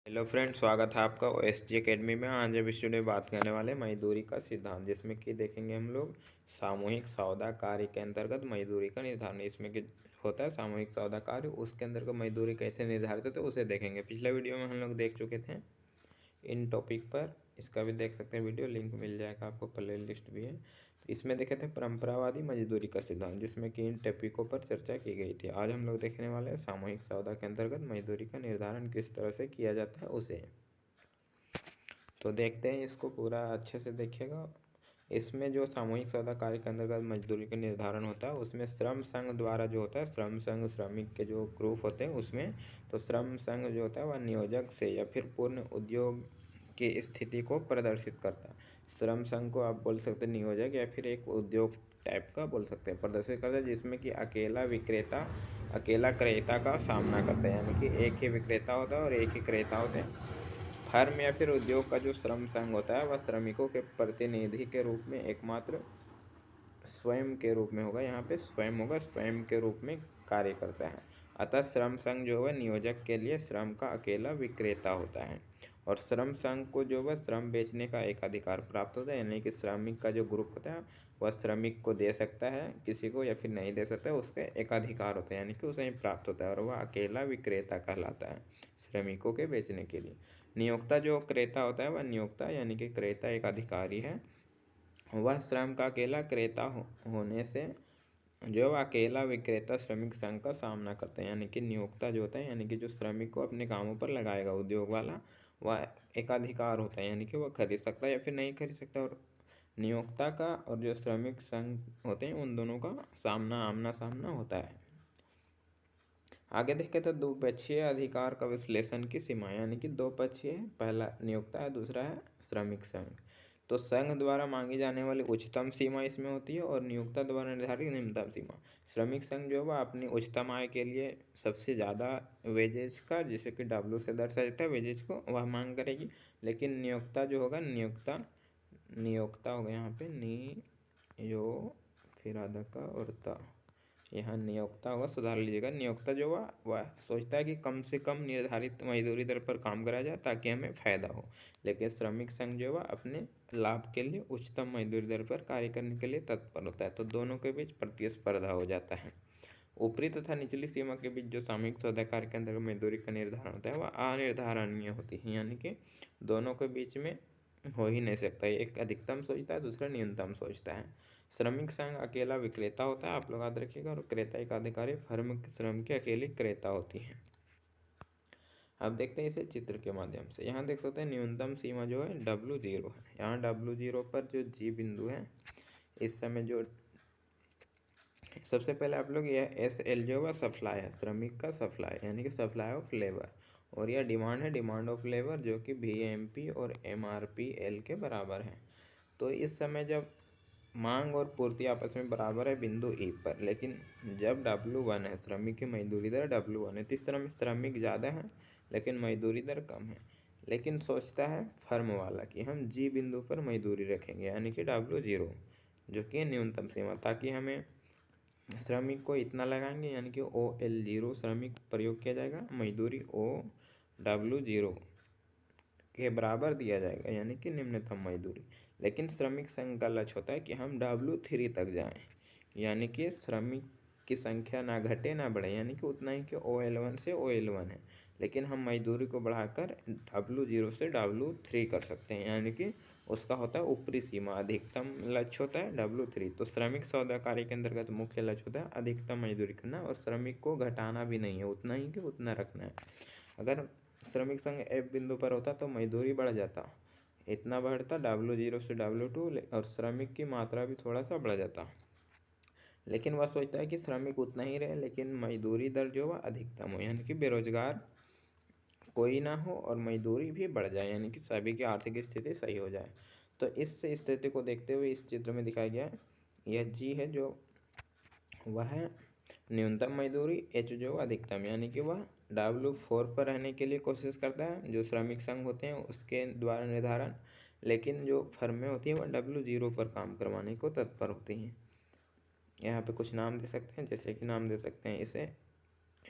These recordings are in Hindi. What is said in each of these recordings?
हेलो फ्रेंड, स्वागत है आपका OSG एकेडमी में। आज अब इस वीडियो में बात करने वाले हैं मजदूरी का सिद्धांत, जिसमें कि देखेंगे हम लोग सामूहिक सौदा कार्य के अंतर्गत मजदूरी का निर्धारण। इसमें कि होता है सामूहिक सौदा कार्य, उसके अंतर्गत मजदूरी कैसे निर्धारित होती है उसे देखेंगे। पिछले वीडियो में हम लोग देख चुके थे इन टॉपिक पर, इसका भी देख सकते हैं वीडियो, लिंक मिल जाएगा आपको, प्ले लिस्ट भी है। तो इसमें देखे थे परंपरावादी मजदूरी का सिद्धांत, जिसमें कि इन टॉपिकों पर चर्चा की गई थी। आज हम लोग देखने वाले हैं सामूहिक सौदा के अंतर्गत मजदूरी का निर्धारण किस तरह से किया जाता है उसे। तो देखते हैं, इसको पूरा अच्छे से देखिएगा। इसमें जो सामूहिक सौदा कार्य के अंतर्गत मजदूरी का निर्धारण होता है, उसमें श्रम संघ द्वारा जो होता है, श्रम संघ श्रमिक के जो ग्रुप होते हैं उसमें, तो श्रम संघ जो होता है वह नियोजक से या फिर पूर्ण उद्योग की स्थिति को प्रदर्शित करता है। श्रम संघ को आप बोल सकते हैं नियोजक, या फिर एक उद्योग टाइप का बोल सकते हैं, प्रदर्शित करता है, जिसमें कि अकेला क्रेता का सामना करता है। यानी कि एक ही विक्रेता होता है और एक ही क्रेता होते हैं। फर्म या फिर उद्योग का जो श्रम संघ होता है वह श्रमिकों के प्रतिनिधि के रूप में एकमात्र स्वयं के रूप में होगा, यहाँ पे स्वयं होगा, स्वयं के रूप में कार्य करता है। अतः श्रम संघ जो है नियोजक के लिए श्रम का अकेला विक्रेता होता है, और श्रम संघ को जो है श्रम बेचने का एक अधिकार प्राप्त होता है। यानी कि श्रमिक का जो ग्रुप होता है वह श्रमिक को दे सकता है किसी को, या फिर नहीं दे सकता है, उसके एक अधिकार होता है, यानी कि उसे प्राप्त होता है, और वह अकेला विक्रेता कहलाता है श्रमिकों के बेचने के लिए। नियोक्ता जो क्रेता होता है वह नियोक्ता यानी कि क्रेता एक अधिकारी है, वह श्रम का अकेला क्रेता होने से जो अकेला विक्रेता श्रमिक संघ का सामना करते हैं। यानी कि नियोक्ता जो होता है, यानी कि जो श्रमिक को अपने कामों पर लगाएगा उद्योग वाला, वह एक अधिकार होता है, यानी कि वह खरीद सकता है या फिर नहीं खरीद सकता। और नियोक्ता का और जो श्रमिक संघ होते हैं उन दोनों का आमना सामना होता है। आगे देखें तो द्विपक्षीय अधिकार का विश्लेषण की सीमा, यानी कि दो पक्षीय है, पहला नियोक्ता है, दूसरा है श्रमिक संघ। तो संघ द्वारा मांगी जाने वाली उच्चतम सीमा इसमें होती है, और नियोक्ता द्वारा निर्धारित निम्नतम सीमा। श्रमिक संघ जो है अपनी उच्चतम आय के लिए सबसे ज़्यादा वेजेज का, जैसे कि W से दर्शाया जाता है वेजेज को, वह मांग करेगी। लेकिन नियोक्ता जो होगा, नियोक्ता होगा यहाँ पे यो, फिर आधा का और ता, यहाँ नियोक्ता होगा, सुधार लीजिएगा। नियोक्ता जो हुआ वह सोचता है कि कम से कम निर्धारित मजदूरी दर पर काम कराया जाए ताकि हमें फायदा हो, लेकिन श्रमिक संघ जो है अपने लाभ के लिए उच्चतम मजदूरी दर पर कार्य करने के लिए तत्पर होता है। तो दोनों के बीच प्रतिस्पर्धा हो जाता है। ऊपरी तथा निचली सीमा के बीच जो सामूहिक सौदा कार्य के अंतर्गत मजदूरी का निर्धारण होता है वह अनिर्धारणीय होती है, यानी कि दोनों के बीच में हो ही नहीं सकता। एक अधिकतम सोचता है, दूसरा न्यूनतम सोचता है। श्रमिक संघ अकेला विक्रेता होता है, आप लोग याद रखिएगा, और क्रेता एक अधिकारी, फर्म श्रम की अकेली क्रेता होती है। अब देखते हैं इसे चित्र के माध्यम से। यहाँ देख सकते हैं न्यूनतम सीमा जो है W0 है। यहाँ W0 पर जो G बिंदु है, इस समय जो सबसे पहले आप लोग यह SL जो है सप्लाई है, श्रमिक का सप्लाई, यानी कि सप्लाई ऑफ लेबर, और यह डिमांड है, डिमांड ऑफ लेबर, जो कि VMP और MRPL के बराबर है। तो इस समय जब मांग और पूर्ति आपस में बराबर है बिंदु E पर, लेकिन जब W1 है, श्रमिक की मजदूरी दर W1 है, तो इस समय श्रमिक ज़्यादा है लेकिन मजदूरी दर कम है। लेकिन सोचता है फर्म वाला कि हम G बिंदु पर मजदूरी रखेंगे, यानी कि W0, जो कि न्यूनतम सीमा, ताकि हमें श्रमिक को इतना लगाएंगे, यानी कि OL0 श्रमिक प्रयोग किया जाएगा, मजदूरी W0 के बराबर दिया जाएगा, यानी कि निम्नतम मजदूरी। लेकिन श्रमिक संघ का लक्ष्य होता है कि हम W3 तक जाएं, यानी कि श्रमिक की संख्या ना घटे ना बढ़े, यानी कि उतना ही कि OL1 से OL1 है, लेकिन हम मजदूरी को बढ़ाकर W0 से W3 कर सकते हैं, यानी कि उसका होता है ऊपरी सीमा। अधिकतम लक्ष्य होता है W3। तो श्रमिक सौदा कार्य के अंतर्गत मुख्य लक्ष्य होता है अधिकतम मजदूरी करना, और श्रमिक को घटाना भी नहीं है, उतना ही कि उतना रखना है। अगर श्रमिक संघ F बिंदु पर होता तो मजदूरी बढ़ जाता, इतना बढ़ता W0 से W2, और श्रमिक की मात्रा भी थोड़ा सा बढ़ जाता। लेकिन वह सोचता है कि श्रमिक उतना ही रहे लेकिन मजदूरी दर जो वह अधिकतम हो, यानी कि बेरोजगार कोई ना हो और मजदूरी भी बढ़ जाए, यानी कि सभी की आर्थिक स्थिति सही हो जाए। तो इस स्थिति को देखते हुए इस चित्र में दिखाया गया है, यह G है जो वह है न्यूनतम मजदूरी, H जो अधिकतम, यानी कि वह W4 पर रहने के लिए कोशिश करता है, जो श्रमिक संघ होते हैं उसके द्वारा निर्धारण। लेकिन जो फर्में होती हैं वह W0 पर काम करवाने को तत्पर होती हैं। यहाँ पे कुछ नाम दे सकते हैं, जैसे कि नाम दे सकते हैं इसे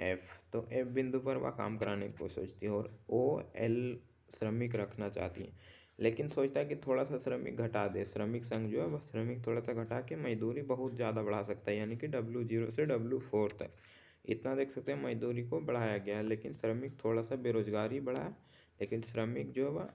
एफ, तो एफ बिंदु पर वह काम कराने को सोचती है और ओ एल श्रमिक रखना चाहती है, लेकिन सोचता है कि थोड़ा सा श्रमिक घटा दे। श्रमिक संघ जो है वह श्रमिक थोड़ा सा घटा के मजदूरी बहुत ज़्यादा बढ़ा सकता है, यानी कि W0 से W4 तक इतना देख सकते हैं मजदूरी को बढ़ाया गया है। लेकिन श्रमिक थोड़ा सा बेरोजगारी बढ़ा है, लेकिन श्रमिक जो है वह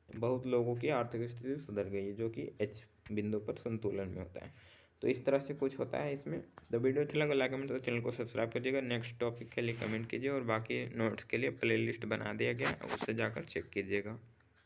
बहुत लोगों की आर्थिक स्थिति सुधर गई है, जो कि एच बिंदु पर संतुलन में होता है। तो इस तरह से कुछ होता है इसमें। तो वीडियो अच्छा लगा लाइक कमेंट, तो चैनल को सब्सक्राइब कीजिएगा। नेक्स्ट टॉपिक के लिए कमेंट कीजिए और बाकी नोट्स के लिए प्लेलिस्ट बना दिया गया है, उससे जाकर चेक कीजिएगा।